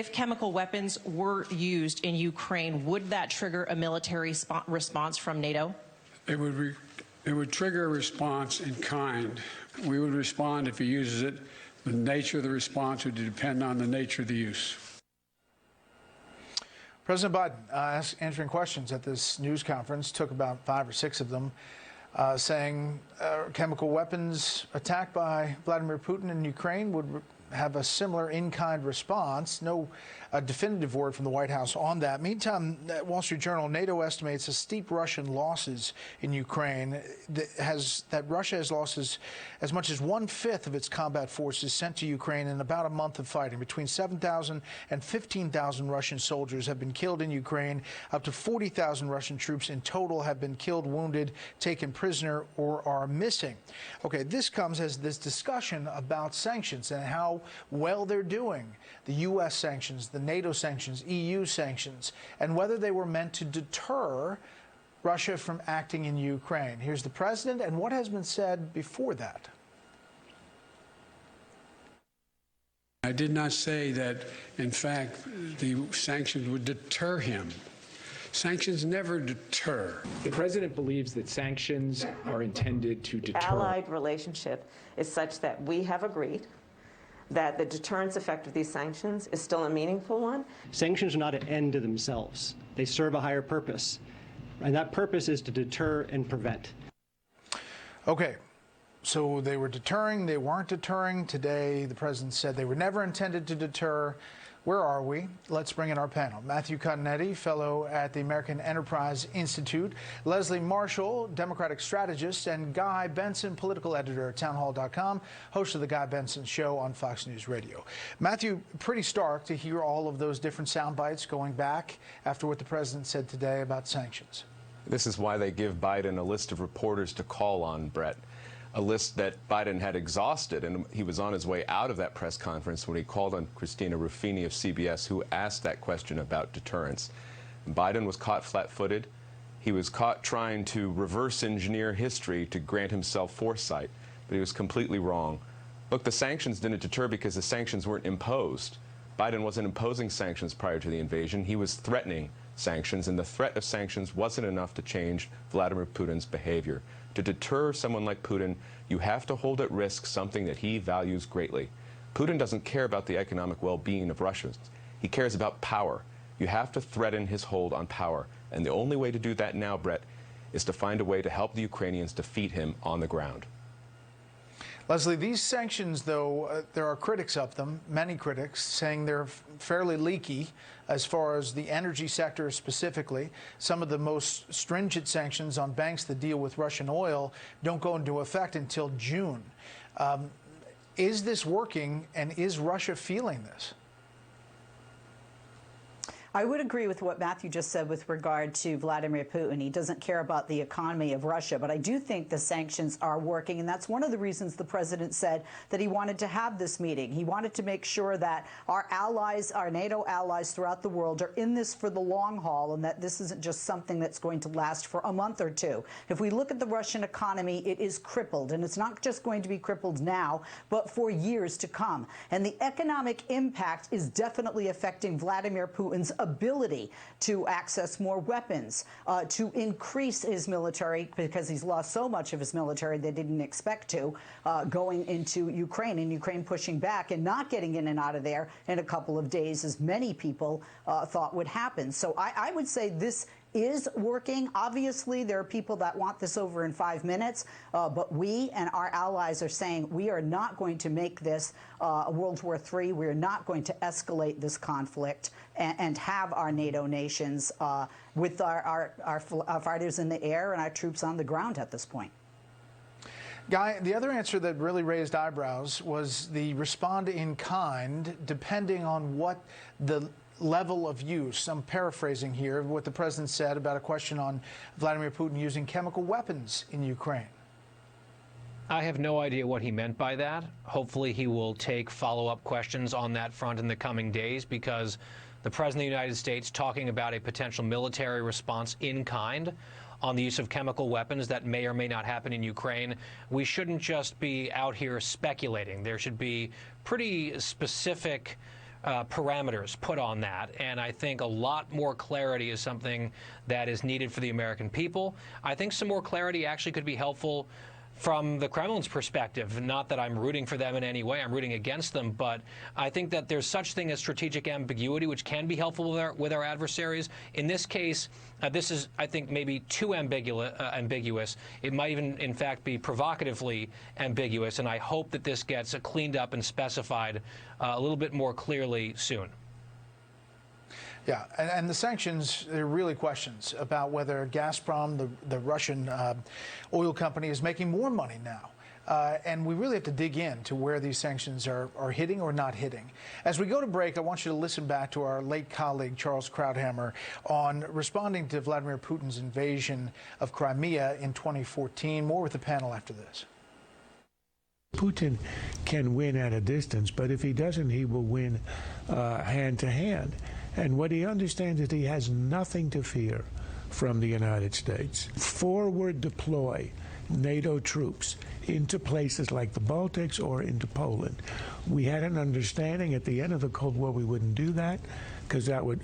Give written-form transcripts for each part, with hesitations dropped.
if chemical weapons were used in Ukraine, would that trigger a military response from NATO? It would trigger a response in kind. We would respond if he uses it. The nature of the response would depend on the nature of the use. President Biden answering questions at this news conference, took about 5 or 6 of them, saying chemical weapons attacked by Vladimir Putin in Ukraine would have a similar in-kind response. No definitive word from the White House on that. Meantime, Wall Street Journal, NATO estimates a steep Russian losses in Ukraine. That Russia has lost as much as 1/5 of its combat forces sent to Ukraine in about a month of fighting. Between 7,000 and 15,000 Russian soldiers have been killed in Ukraine. Up to 40,000 Russian troops in total have been killed, wounded, taken prisoner, or are missing. Okay, this comes as this discussion about sanctions and how well they're doing. The U.S. sanctions, the NATO sanctions, EU sanctions, and whether they were meant to deter Russia from acting in Ukraine. Here's the president and what has been said before that. I did not say that, in fact, the sanctions would deter him. Sanctions never deter. The president believes that sanctions are intended to deter. Allied relationship is such that we have agreed that the deterrence effect of these sanctions is still a meaningful one. Sanctions are not an end to themselves. They serve a higher purpose, and that purpose is to deter and prevent. Okay, so they were deterring, they weren't deterring. Today, the president said they were never intended to deter. Where are we? Let's bring in our panel. Matthew Continetti, fellow at the American Enterprise Institute, Leslie Marshall, Democratic strategist, and Guy Benson, political editor at townhall.com, host of the Guy Benson Show on Fox News Radio. Matthew, pretty stark to hear all of those different sound bites going back after what the president said today about sanctions. This is why they give Biden a list of reporters to call on, Brett. A list that Biden had exhausted, and he was on his way out of that press conference when he called on Christina Ruffini of CBS, who asked that question about deterrence. Biden was caught flat-footed. He was caught trying to reverse engineer history to grant himself foresight, but he was completely wrong. Look, the sanctions didn't deter because the sanctions weren't imposed. Biden wasn't imposing sanctions prior to the invasion. He was threatening sanctions, and the threat of sanctions wasn't enough to change Vladimir Putin's behavior. To deter someone like Putin, you have to hold at risk something that he values greatly. Putin doesn't care about the economic well-being of Russians. He cares about power. You have to threaten his hold on power. And the only way to do that now, Brett, is to find a way to help the Ukrainians defeat him on the ground. Leslie, these sanctions, though, there are critics of them, many critics, saying they're fairly leaky as far as the energy sector specifically. Some of the most stringent sanctions on banks that deal with Russian oil don't go into effect until June. Is this working, and is Russia feeling this? I would agree with what Matthew just said with regard to Vladimir Putin. He doesn't care about the economy of Russia, but I do think the sanctions are working, and that's one of the reasons the president said that he wanted to have this meeting. He wanted to make sure that our allies, our NATO allies throughout the world, are in this for the long haul, and that this isn't just something that's going to last for a month or two. If we look at the Russian economy, it is crippled, and it's not just going to be crippled now, but for years to come. And the economic impact is definitely affecting Vladimir Putin's ability to access more weapons, to increase his military, because he's lost so much of his military they didn't expect to, going into Ukraine, and Ukraine pushing back and not getting in and out of there in a couple of days, as many people thought would happen. So I would say this is working. Obviously, there are people that want this over in 5 minutes, but we and our allies are saying we are not going to make this a World War III. We are not going to escalate this conflict and have our NATO nations with our fighters in the air and our troops on the ground at this point. Guy, the other answer that really raised eyebrows was the respond in kind, depending on what the level of use. I'm paraphrasing here what the president said about a question on Vladimir Putin using chemical weapons in Ukraine. I have no idea what he meant by that. Hopefully he will take follow-up questions on that front in the coming days, because the President of the United States talking about a potential military response in kind on the use of chemical weapons that may or may not happen in Ukraine. We shouldn't just be out here speculating. There should be pretty specific parameters put on that, and I think a lot more clarity is something that is needed for the American people. I think some more clarity actually could be helpful from the Kremlin's perspective. Not that I'm rooting for them in any way, I'm rooting against them, but I think that there's such thing as strategic ambiguity, which can be helpful with our adversaries. In this case, this is, I think, maybe too ambiguous. It might even, in fact, be provocatively ambiguous, and I hope that this gets cleaned up and specified a little bit more clearly soon. Yeah, and the sanctions, there are really questions about whether Gazprom, the Russian oil company, is making more money now. And we really have to dig in to where these sanctions are hitting or not hitting. As we go to break, I want you to listen back to our late colleague, Charles Krauthammer, on responding to Vladimir Putin's invasion of Crimea in 2014. More with the panel after this. Putin can win at a distance, but if he doesn't, he will win hand to hand. And what he understands is he has nothing to fear from the United States. Forward deploy NATO troops into places like the Baltics or into Poland. We had an understanding at the end of the Cold War we wouldn't do that because that would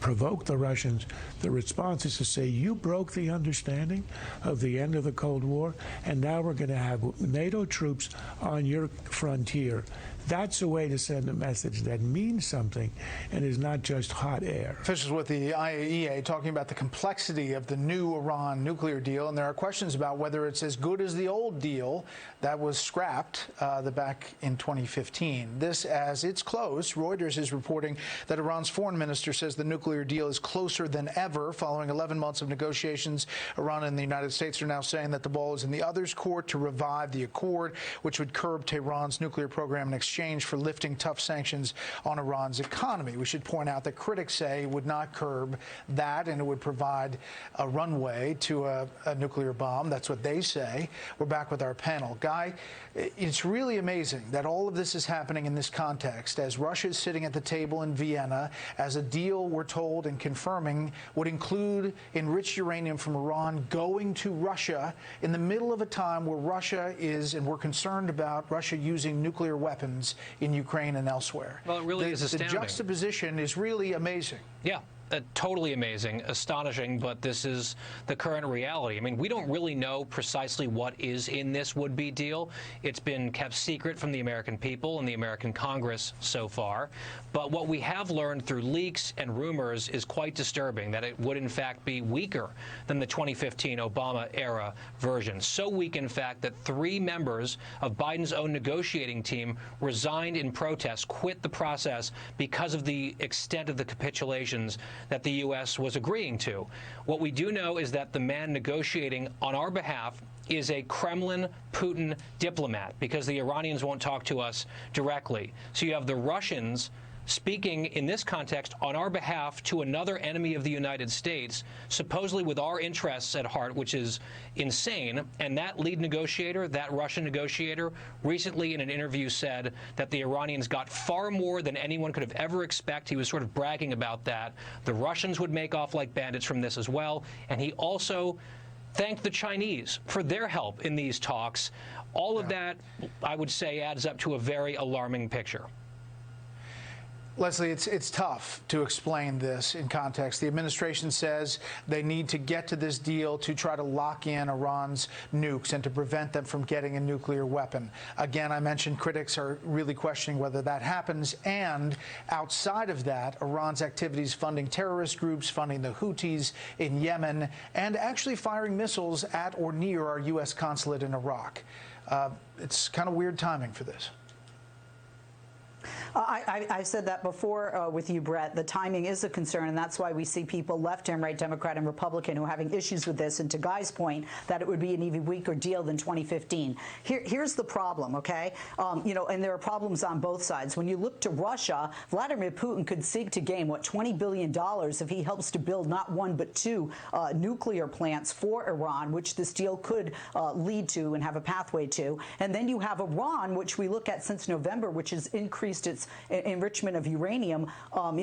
provoke the Russians. The response is to say, you broke the understanding of the end of the Cold War, and now we're going to have NATO troops on your frontier. That's a way to send a message that means something and is not just hot air. Officials with the IAEA talking about the complexity of the new Iran nuclear deal, and there are questions about whether it's as good as the old deal that was scrapped back in 2015. This, as it's close, Reuters is reporting that Iran's foreign minister says the nuclear deal is closer than ever. Following 11 months of negotiations, Iran and the United States are now saying that the ball is in the other's court to revive the accord, which would curb Tehran's nuclear program in exchange for lifting tough sanctions on Iran's economy. We should point out that critics say it would not curb that and it would provide a runway to a nuclear bomb. That's what they say. We're back with our panel. Guy, it's really amazing that all of this is happening in this context as Russia is sitting at the table in Vienna as a deal, we're told and confirming, would include enriched uranium from Iran going to Russia in the middle of a time where Russia is, and we're concerned about Russia using nuclear weapons in Ukraine and elsewhere. Well, it really is astounding. The juxtaposition is really amazing. Yeah. Totally amazing, astonishing, but this is the current reality. I mean, we don't really know precisely what is in this would-be deal. It's been kept secret from the American people and the American Congress so far. But what we have learned through leaks and rumors is quite disturbing, that it would, in fact, be weaker than the 2015 Obama-era version. So weak, in fact, that 3 members of Biden's own negotiating team resigned in protest, quit the process because of the extent of the capitulations that the U.S. was agreeing to. What we do know is that the man negotiating on our behalf is a Kremlin Putin diplomat, because the Iranians won't talk to us directly. So you have the Russians speaking in this context on our behalf to another enemy of the United States, supposedly with our interests at heart, which is insane. And that lead negotiator, that Russian negotiator, recently in an interview said that the Iranians got far more than anyone could have ever expected. He was sort of bragging about that. The Russians would make off like bandits from this as well. And he also thanked the Chinese for their help in these talks. All of that, I would say, adds up to a very alarming picture. Leslie, it's tough to explain this in context. The administration says they need to get to this deal to try to lock in Iran's nukes and to prevent them from getting a nuclear weapon. Again, I mentioned critics are really questioning whether that happens. And outside of that, Iran's activities funding terrorist groups, funding the Houthis in Yemen, and actually firing missiles at or near our U.S. consulate in Iraq. It's kind of weird timing for this. I've said that before with you, Brett. The timing is a concern, and that's why we see people left and right, Democrat and Republican, who are having issues with this. And to Guy's point, that it would be an even weaker deal than 2015. Here's the problem, okay? And there are problems on both sides. When you look to Russia, Vladimir Putin could seek to gain, what, $20 billion if he helps to build not 1 but 2 nuclear plants for Iran, which this deal could lead to and have a pathway to. And then you have Iran, which we look at since November, which has increased increased its enrichment of uranium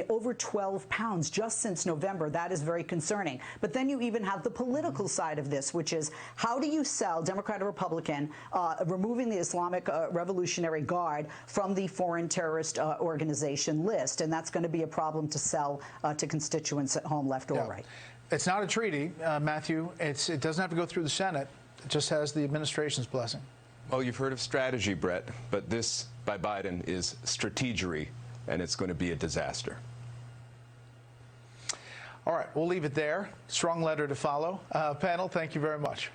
over 12 pounds just since November. That is very concerning. But then you even have the political side of this, which is how do you sell, Democrat or Republican, removing the Islamic Revolutionary Guard from the foreign terrorist organization list? And that's going to be a problem to sell to constituents at home, left or right. It's not a treaty, Matthew. It doesn't have to go through the Senate. It just has the administration's blessing. Well, you've heard of strategy, Brett, but this by Biden is strategery, and it's going to be a disaster. All right, we'll leave it there. Strong letter to follow. Panel, thank you very much.